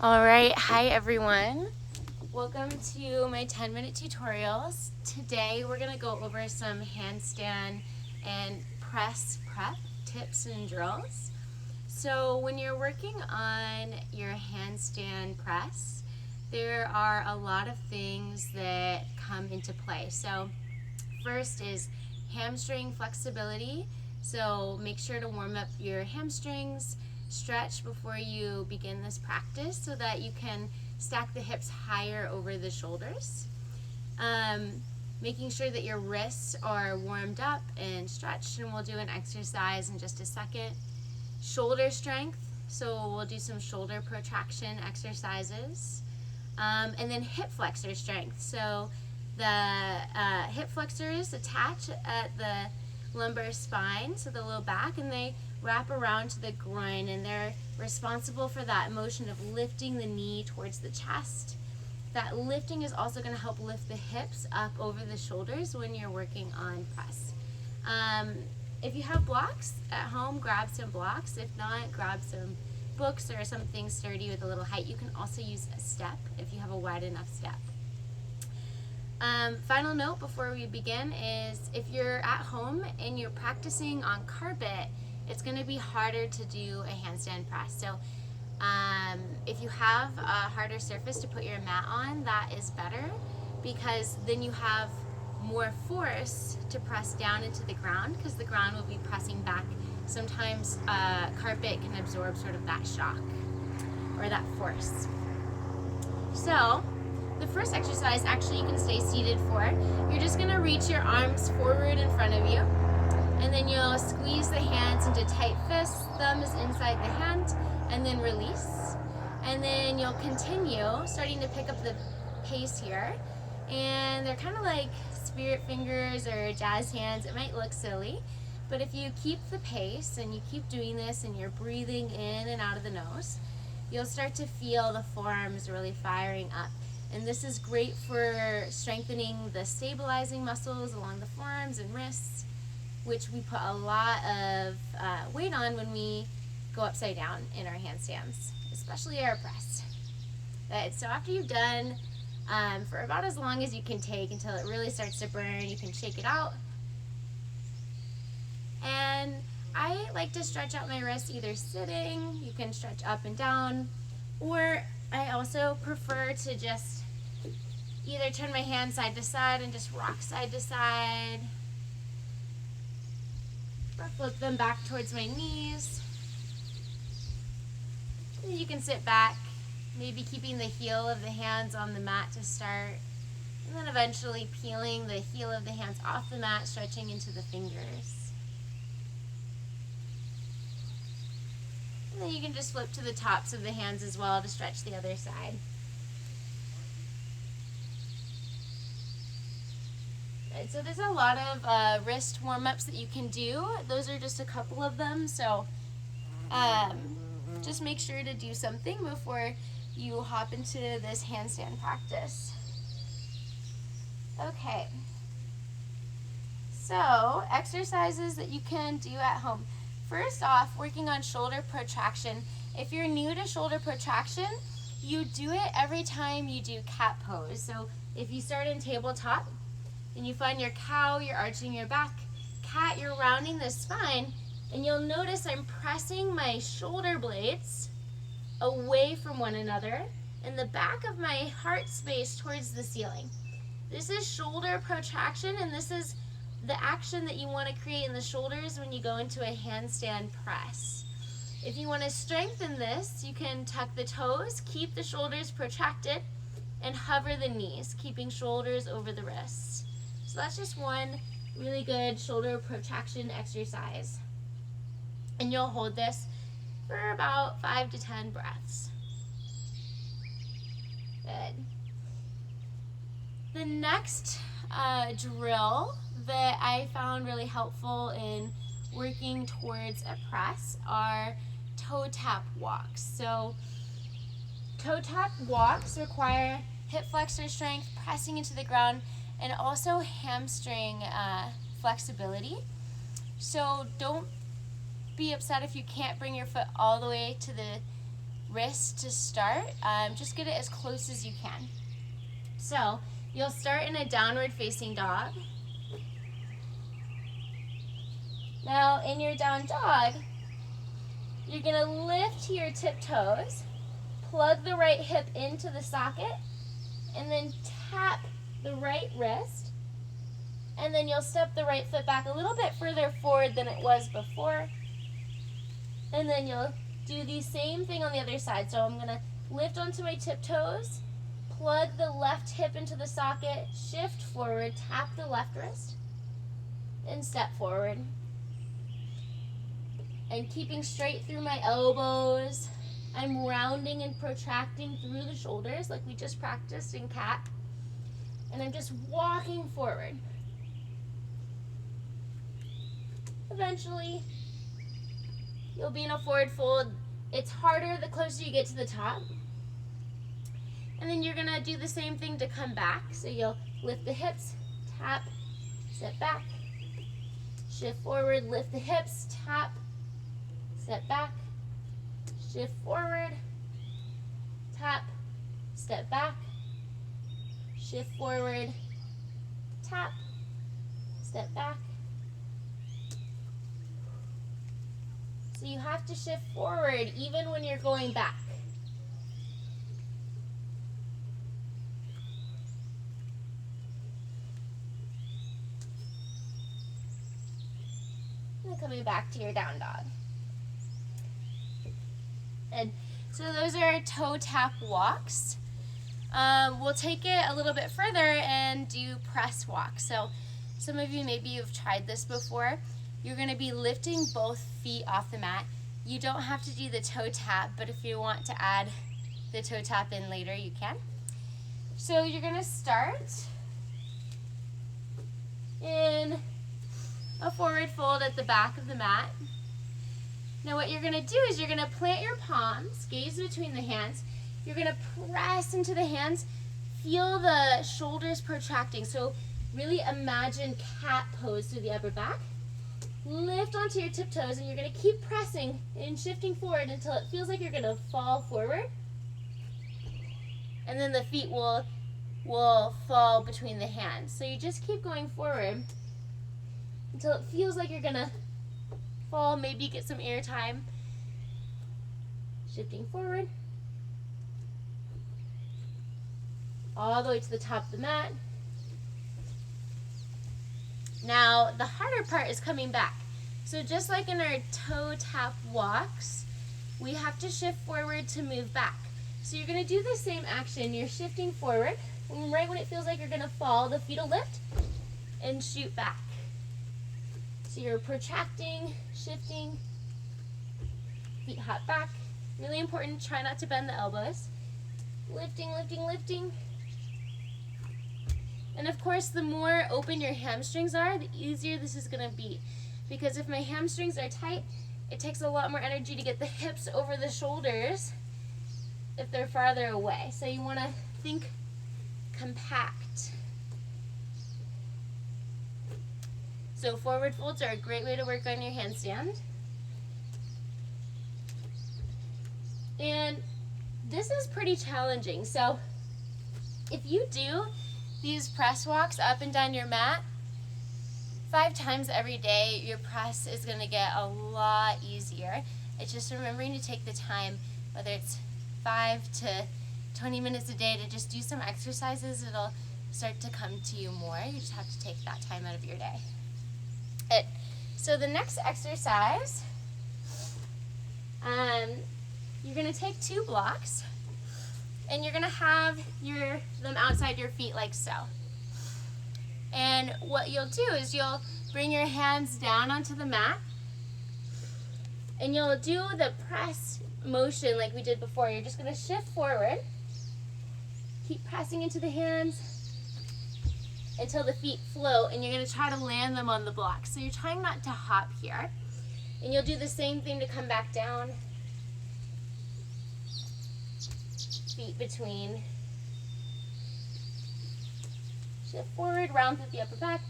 All right, hi everyone. Welcome to my 10-minute tutorials. Today we're going to go over some handstand and press prep tips and drills. So when you're working on your handstand press, there are a lot of things that come into play. So first is hamstring flexibility. So make sure to warm up your hamstrings, stretch before you begin this practice so that you can stack the hips higher over the shoulders. Making sure that your wrists are warmed up and stretched, and we'll do an exercise in just a second. Shoulder strength, so we'll do some shoulder protraction exercises. And then hip flexor strength, so the hip flexors attach at the lumbar spine, so the low back, and they wrap around to the groin, and they're responsible for that motion of lifting the knee towards the chest. That lifting is also going to help lift the hips up over the shoulders when you're working on press. If you have blocks at home, grab some blocks. If not, grab some books or something sturdy with a little height. You can also use a step if you have a wide enough step. Final note before we begin is if you're at home and you're practicing on carpet, it's going to be harder to do a handstand press. So if you have a harder surface to put your mat on, that is better because then you have more force to press down into the ground because the ground will be pressing back. Sometimes carpet can absorb sort of that shock or that force. So the first exercise, actually you can stay seated for. You're just going to reach your arms forward in front of you, and then you'll squeeze the hands into tight fists, thumb is inside the hand, and then release. And then you'll continue, starting to pick up the pace here, and they're kind of like spirit fingers or jazz hands. It might look silly, but if you keep the pace and you keep doing this and you're breathing in and out of the nose, you'll start to feel the forearms really firing up. And this is great for strengthening the stabilizing muscles along the forearms and wrists, which we put a lot of weight on when we go upside down in our handstands, especially our press. So after you've done for about as long as you can take until it really starts to burn, you can shake it out. And I like to stretch out my wrists either sitting, you can stretch up and down, or I also prefer to just either turn my hands side to side and just rock side to side, or flip them back towards my knees. And you can sit back, maybe keeping the heel of the hands on the mat to start, and then eventually peeling the heel of the hands off the mat, stretching into the fingers. And then you can just flip to the tops of the hands as well to stretch the other side. Right, so there's a lot of wrist warm-ups that you can do. Those are just a couple of them, so just make sure to do something before you hop into this handstand practice. Okay, so exercises that you can do at home. First off, working on shoulder protraction. If you're new to shoulder protraction, you do it every time you do cat pose. So if you start in tabletop and you find your cow, you're arching your back. Cat, you're rounding the spine, and you'll notice I'm pressing my shoulder blades away from one another and the back of my heart space towards the ceiling. This is shoulder protraction, and this is the action that you want to create in the shoulders when you go into a handstand press. If you want to strengthen this, you can tuck the toes, keep the shoulders protracted, and hover the knees, keeping shoulders over the wrists. So that's just one really good shoulder protraction exercise. And you'll hold this for about 5 to 10 breaths. Good. The next drill that I found really helpful in working towards a press are toe tap walks. So toe tap walks require hip flexor strength, pressing into the ground, and also hamstring flexibility. So don't be upset if you can't bring your foot all the way to the wrist to start. Just get it as close as you can. So you'll start in a downward facing dog. Now in your down dog, you're gonna lift to your tiptoes, plug the right hip into the socket, and then tap the right wrist, and then you'll step the right foot back a little bit further forward than it was before, and then you'll do the same thing on the other side. So I'm gonna lift onto my tiptoes, plug the left hip into the socket, shift forward, tap the left wrist, and step forward. And keeping straight through my elbows, I'm rounding and protracting through the shoulders like we just practiced in cat. And I'm just walking forward. Eventually, you'll be in a forward fold. It's harder the closer you get to the top. And then you're gonna do the same thing to come back. So you'll lift the hips, tap, step back, shift forward, lift the hips, tap, step back, shift forward, tap, step back, shift forward, tap, step back. So you have to shift forward even when you're going back. And coming back to your down dog. And so those are toe tap walks. We'll take it a little bit further and do press walks. So some of you, maybe you've tried this before. You're going to be lifting both feet off the mat. You don't have to do the toe tap, but if you want to add the toe tap in later, you can. So you're going to start in a forward fold at the back of the mat. Now what you're going to do is you're going to plant your palms, gaze between the hands. You're going to press into the hands, feel the shoulders protracting. So really imagine cat pose through the upper back. Lift onto your tiptoes and you're going to keep pressing and shifting forward until it feels like you're going to fall forward. And then the feet will fall between the hands. So you just keep going forward until it feels like you're going to fall, maybe get some air time. Shifting forward. All the way to the top of the mat. Now, the harder part is coming back. So just like in our toe tap walks, we have to shift forward to move back. So you're going to do the same action. You're shifting forward, and right when it feels like you're going to fall, the feet will lift and shoot back. So you're protracting, shifting, feet hop back. Really important, try not to bend the elbows. Lifting, lifting, lifting. And of course, the more open your hamstrings are, the easier this is going to be. Because if my hamstrings are tight, it takes a lot more energy to get the hips over the shoulders if they're farther away. So you want to think compact. So forward folds are a great way to work on your handstand. And this is pretty challenging. So if you do these press walks up and down your mat 5 times every day, your press is going to get a lot easier. It's just remembering to take the time, whether it's 5 to 20 minutes a day, to just do some exercises. It'll start to come to you more. You just have to take that time out of your day. So the next exercise, you're going to take 2 blocks and you're going to have them outside your feet like so. And what you'll do is you'll bring your hands down onto the mat and you'll do the press motion like we did before. You're just going to shift forward, keep pressing into the hands until the feet float, and you're going to try to land them on the block. So you're trying not to hop here. And you'll do the same thing to come back down. Feet between. Shift forward, round through the upper back.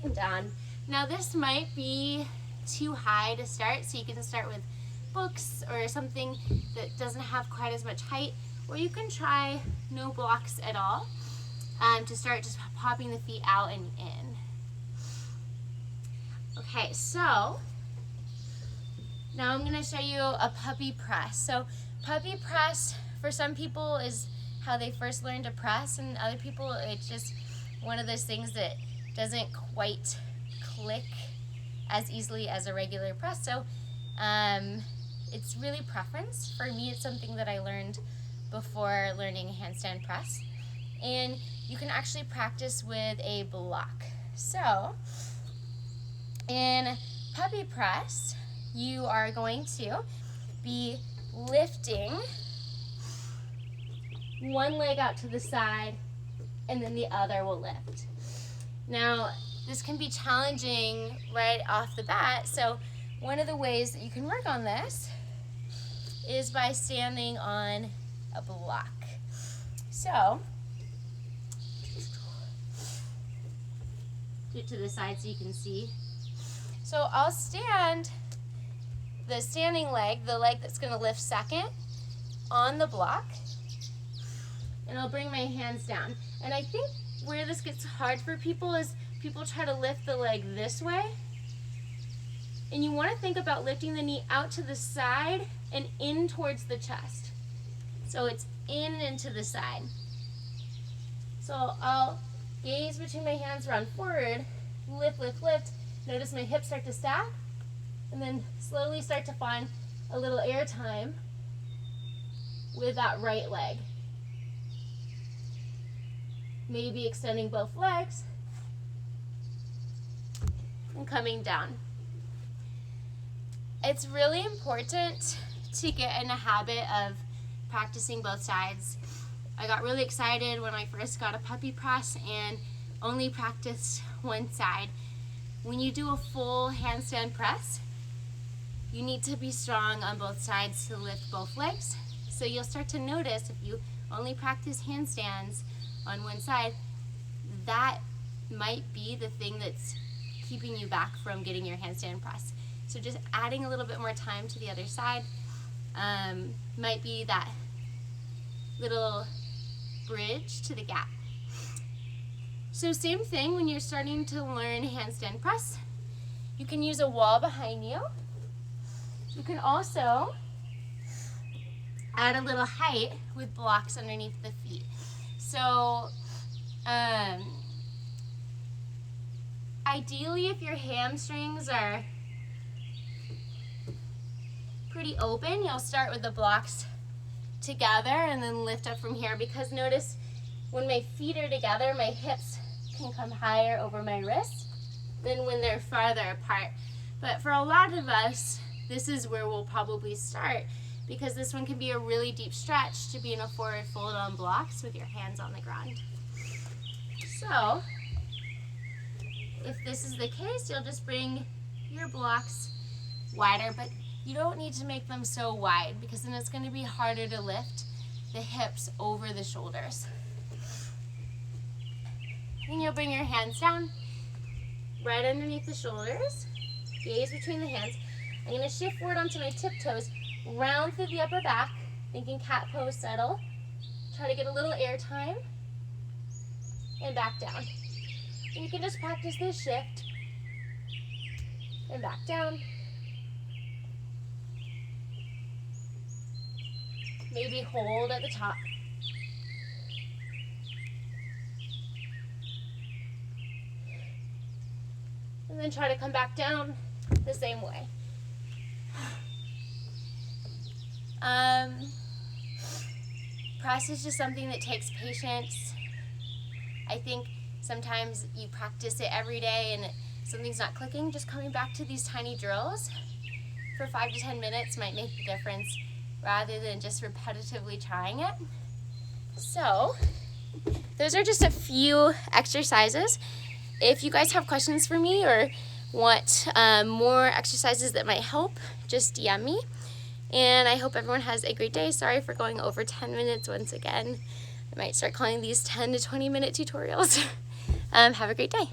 And down. Now this might be too high to start, so you can start with books or something that doesn't have quite as much height, or you can try no blocks at all to start just popping the feet out and in. Okay, so now I'm going to show you a puppy press. So puppy press for some people is how they first learn to press, and other people it's just one of those things that doesn't quite click as easily as a regular press. So it's really preference. For me, it's something that I learned before learning handstand press. And you can actually practice with a block. So in puppy press, you are going to be lifting one leg out to the side, and then the other will lift. Now, this can be challenging right off the bat, so one of the ways that you can work on this is by standing on a block. So, get to the side so you can see. So I'll stand the standing leg, the leg that's going to lift second, on the block, and I'll bring my hands down. And I think where this gets hard for people is people try to lift the leg this way, and you want to think about lifting the knee out to the side and in towards the chest. So it's in and to the side. So I'll gaze between my hands, round forward, lift, lift, lift. Notice my hips start to stack, and then slowly start to find a little air time with that right leg. Maybe extending both legs and coming down. It's really important to get in a habit of practicing both sides. I got really excited when I first got a puppy press and only practiced one side. When you do a full handstand press, you need to be strong on both sides to lift both legs. So you'll start to notice if you only practice handstands on one side, that might be the thing that's keeping you back from getting your handstand press. So just adding a little bit more time to the other side might be that little bridge to the gap. So same thing when you're starting to learn handstand press. You can use a wall behind you. You can also add a little height with blocks underneath the feet. So ideally, if your hamstrings are pretty open, you'll start with the blocks together and then lift up from here, because notice when my feet are together, my hips can come higher over my wrists than when they're farther apart. But for a lot of us, this is where we'll probably start, because this one can be a really deep stretch to be in a forward fold on blocks with your hands on the ground. So if this is the case, you'll just bring your blocks wider, but you don't need to make them so wide, because then it's going to be harder to lift the hips over the shoulders. Then you'll bring your hands down right underneath the shoulders, gaze between the hands. I'm going to shift forward onto my tiptoes, round through the upper back, thinking cat pose, settle. Try to get a little air time, and back down. And you can just practice this shift, and back down. Maybe hold at the top. And then try to come back down the same way. Press is just something that takes patience. I think sometimes you practice it every day and something's not clicking. Just coming back to these tiny drills for 5 to 10 minutes might make the difference, rather than just repetitively trying it. So those are just a few exercises. If you guys have questions for me or want more exercises that might help, just DM me. And I hope everyone has a great day. Sorry for going over 10 minutes once again. I might start calling these 10 to 20 minute tutorials. Have a great day.